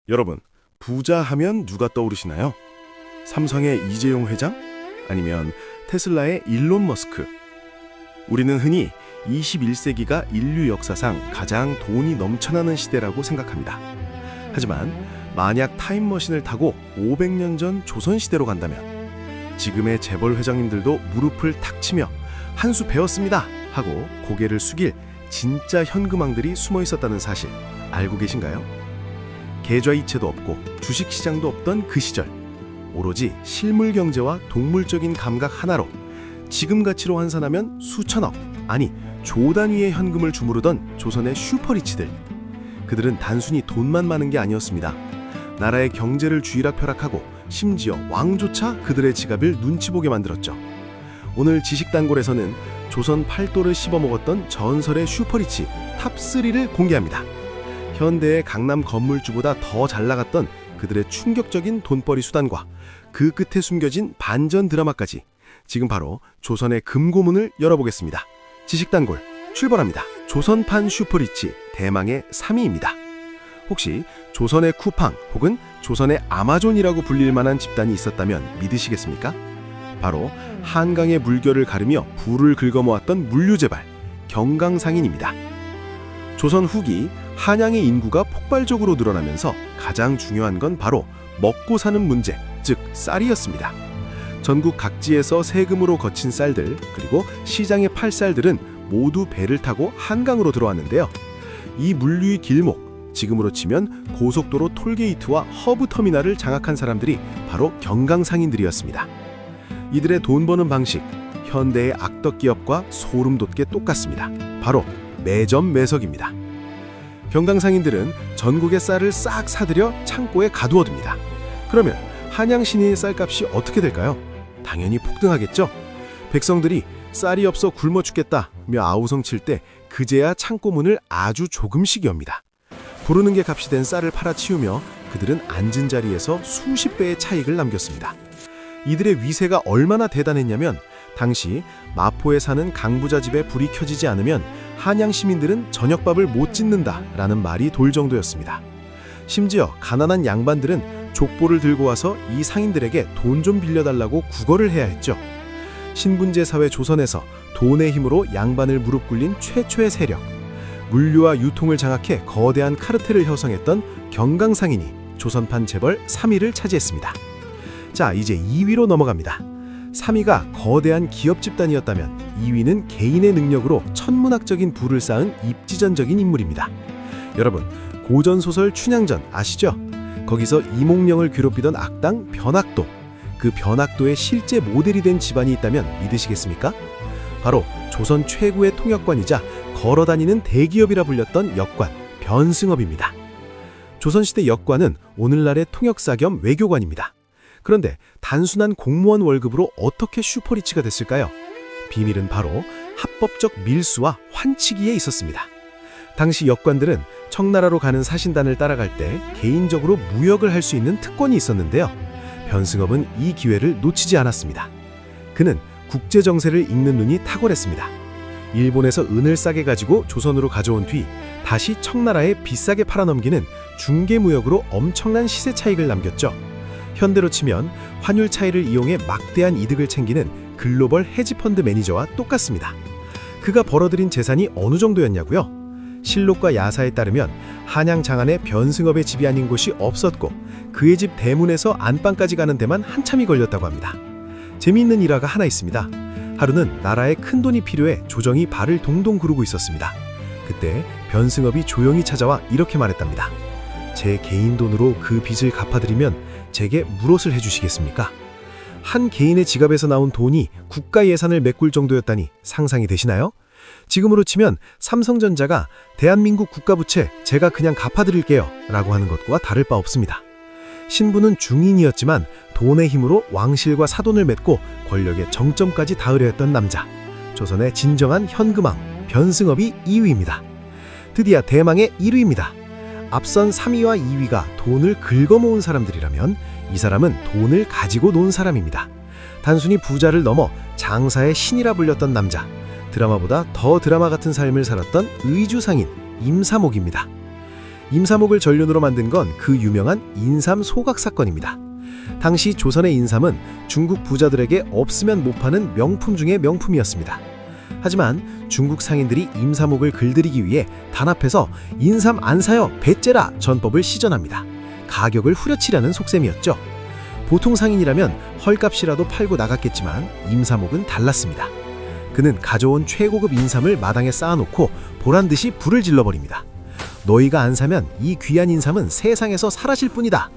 여러분, 부자 하면 누가 떠오르시나요? 삼성의 이재용 회장? 아니면 테슬라의 일론 머스크? 우리는 흔히 21세기가 인류 역사상 가장 돈이 넘쳐나는 시대라고 생각합니다. 하지만 만약 타임머신을 타고 500년 전 조선시대로 간다면 지금의 재벌 회장님들도 무릎을 탁 치며 한 수 배웠습니다 하고 고개를 숙일 진짜 현금왕들이 숨어 있었다는 사실 알고 계신가요? 계좌이체도 없고 주식시장도 없던 그 시절, 오로지 실물 경제와 동물적인 감각 하나로 지금 가치로 환산하면 수천억, 아니 조 단위의 현금을 주무르던 조선의 슈퍼리치들. 그들은 단순히 돈만 많은 게 아니었습니다. 나라의 경제를 쥐락펴락하고 심지어 왕조차 그들의 지갑을 눈치 보게 만들었죠. 오늘 지식단골에서는 조선 팔도를 씹어먹었던 전설의 슈퍼리치 탑3를 공개합니다. 현대의 강남 건물주보다 더 잘나갔던 그들의 충격적인 돈벌이 수단과 그 끝에 숨겨진 반전 드라마까지 지금 바로 조선의 금고문을 열어보겠습니다. 지식단골 출발합니다. 조선판 슈퍼리치 대망의 3위입니다. 혹시 조선의 쿠팡 혹은 조선의 아마존이라고 불릴 만한 집단이 있었다면 믿으시겠습니까? 바로 한강의 물결을 가르며 부를 긁어모았던 물류제발 경강상인입니다. 조선 후기 한양의 인구가 폭발적으로 늘어나면서 가장 중요한 건 바로 먹고 사는 문제, 즉 쌀이었습니다. 전국 각지에서 세금으로 거친 쌀들, 그리고 시장에 팔 쌀들은 모두 배를 타고 한강으로 들어왔는데요. 이 물류의 길목, 지금으로 치면 고속도로 톨게이트와 허브터미널을 장악한 사람들이 바로 경강상인들이었습니다. 이들의 돈 버는 방식, 현대의 악덕 기업과 소름 돋게 똑같습니다. 바로 매점 매석입니다. 경강상인들은 전국의 쌀을 싹 사들여 창고에 가두어둡니다. 그러면 한양 시내의 쌀값이 어떻게 될까요? 당연히 폭등하겠죠. 백성들이 쌀이 없어 굶어 죽겠다며 아우성 칠 때 그제야 창고 문을 아주 조금씩 엽니다. 부르는 게 값이 된 쌀을 팔아치우며 그들은 앉은 자리에서 수십 배의 차익을 남겼습니다. 이들의 위세가 얼마나 대단했냐면 당시 마포에 사는 강부자 집에 불이 켜지지 않으면 한양 시민들은 저녁밥을 못 짓는다라는 말이 돌 정도였습니다. 심지어 가난한 양반들은 족보를 들고 와서 이 상인들에게 돈 좀 빌려달라고 구걸을 해야 했죠. 신분제 사회 조선에서 돈의 힘으로 양반을 무릎 꿇린 최초의 세력, 물류와 유통을 장악해 거대한 카르텔을 형성했던 경강상인이 조선판 재벌 3위를 차지했습니다. 자, 이제 2위로 넘어갑니다. 3위가 거대한 기업 집단이었다면 2위는 개인의 능력으로 천문학적인 부를 쌓은 입지전적인 인물입니다. 여러분, 고전소설 춘향전 아시죠? 거기서 이몽룡을 괴롭히던 악당 변학도, 그 변학도의 실제 모델이 된 집안이 있다면 믿으시겠습니까? 바로 조선 최고의 통역관이자 걸어다니는 대기업이라 불렸던 역관 변승업입니다. 조선시대 역관은 오늘날의 통역사 겸 외교관입니다. 그런데 단순한 공무원 월급으로 어떻게 슈퍼리치가 됐을까요? 비밀은 바로 합법적 밀수와 환치기에 있었습니다. 당시 역관들은 청나라로 가는 사신단을 따라갈 때 개인적으로 무역을 할 수 있는 특권이 있었는데요. 변승업은 이 기회를 놓치지 않았습니다. 그는 국제 정세를 읽는 눈이 탁월했습니다. 일본에서 은을 싸게 가지고 조선으로 가져온 뒤 다시 청나라에 비싸게 팔아넘기는 중개무역으로 엄청난 시세 차익을 남겼죠. 현대로 치면 환율 차이를 이용해 막대한 이득을 챙기는 글로벌 헤지펀드 매니저와 똑같습니다. 그가 벌어들인 재산이 어느 정도였냐고요? 실록과 야사에 따르면 한양 장안에 변승업의 집이 아닌 곳이 없었고 그의 집 대문에서 안방까지 가는 데만 한참이 걸렸다고 합니다. 재미있는 일화가 하나 있습니다. 하루는 나라에 큰 돈이 필요해 조정이 발을 동동 구르고 있었습니다. 그때 변승업이 조용히 찾아와 이렇게 말했답니다. 제 개인 돈으로 그 빚을 갚아드리면 제게 물옷을 해주시겠습니까? 한 개인의 지갑에서 나온 돈이 국가 예산을 메꿀 정도였다니 상상이 되시나요? 지금으로 치면 삼성전자가 대한민국 국가부채 제가 그냥 갚아드릴게요 라고 하는 것과 다를 바 없습니다. 신부는 중인이었지만 돈의 힘으로 왕실과 사돈을 맺고 권력의 정점까지 닿으려 했던 남자, 조선의 진정한 현금왕 변승업이 2위입니다. 드디어 대망의 1위입니다. 앞선 3위와 2위가 돈을 긁어모은 사람들이라면 이 사람은 돈을 가지고 논 사람입니다. 단순히 부자를 넘어 장사의 신이라 불렸던 남자, 드라마보다 더 드라마 같은 삶을 살았던 의주상인 임사목입니다. 임사목을 전륜으로 만든 건 그 유명한 인삼 소각 사건입니다. 당시 조선의 인삼은 중국 부자들에게 없으면 못 파는 명품 중의 명품이었습니다. 하지만 중국 상인들이 임사목을 글들이기 위해 단합해서 인삼 안 사요, 배째라 전법을 시전합니다. 가격을 후려치려는 속셈이었죠. 보통 상인이라면 헐값이라도 팔고 나갔겠지만 임사목은 달랐습니다. 그는 가져온 최고급 인삼을 마당에 쌓아놓고 보란듯이 불을 질러버립니다. 너희가 안 사면 이 귀한 인삼은 세상에서 사라질 뿐이다.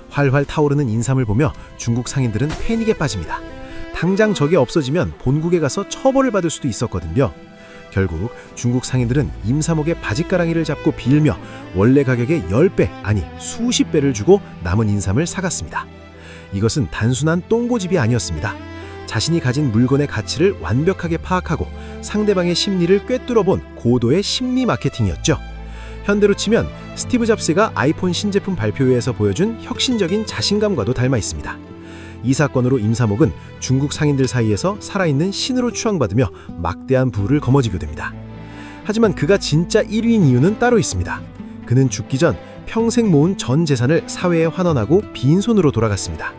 활활 타오르는 인삼을 보며 중국 상인들은 패닉에 빠집니다. 당장 저게 없어지면 본국에 가서 처벌을 받을 수도 있었거든요. 결국 중국 상인들은 임사목의 바짓가랑이를 잡고 빌며 원래 가격의 10배, 아니 수십 배를 주고 남은 인삼을 사갔습니다. 이것은 단순한 똥고집이 아니었습니다. 자신이 가진 물건의 가치를 완벽하게 파악하고 상대방의 심리를 꿰뚫어본 고도의 심리 마케팅이었죠. 현대로 치면 스티브 잡스가 아이폰 신제품 발표회에서 보여준 혁신적인 자신감과도 닮아 있습니다. 이 사건으로 임사목은 중국 상인들 사이에서 살아있는 신으로 추앙받으며 막대한 부를 거머쥐게 됩니다. 하지만 그가 진짜 1위인 이유는 따로 있습니다. 그는 죽기 전 평생 모은 전 재산을 사회에 환원하고 빈손으로 돌아갔습니다.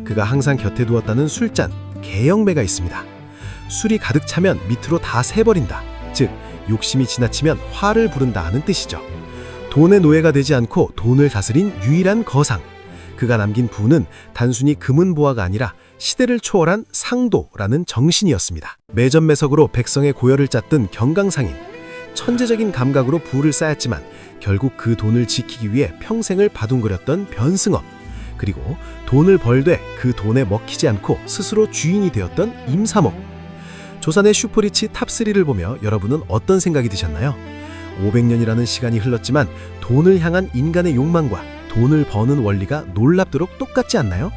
그가 항상 곁에 두었다는 술잔, 개영매가 있습니다. 술이 가득 차면 밑으로 다 새버린다. 즉, 욕심이 지나치면 화를 부른다 하는 뜻이죠. 돈의 노예가 되지 않고 돈을 다스린 유일한 거상. 그가 남긴 부는 단순히 금은보화가 아니라 시대를 초월한 상도라는 정신이었습니다. 매점매석으로 백성의 고열을 짰던 경강상인. 천재적인 감각으로 부를 쌓았지만 결국 그 돈을 지키기 위해 평생을 바둥거렸던 변승업. 그리고 돈을 벌되 그 돈에 먹히지 않고 스스로 주인이 되었던 임사목. 조선의 슈퍼리치 탑3를 보며 여러분은 어떤 생각이 드셨나요? 500년이라는 시간이 흘렀지만 돈을 향한 인간의 욕망과 돈을 버는 원리가 놀랍도록 똑같지 않나요?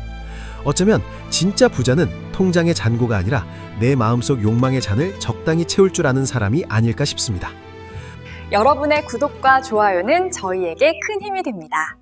어쩌면 진짜 부자는 통장의 잔고가 아니라 내 마음속 욕망의 잔을 적당히 채울 줄 아는 사람이 아닐까 싶습니다. 여러분의 구독과 좋아요는 저희에게 큰 힘이 됩니다.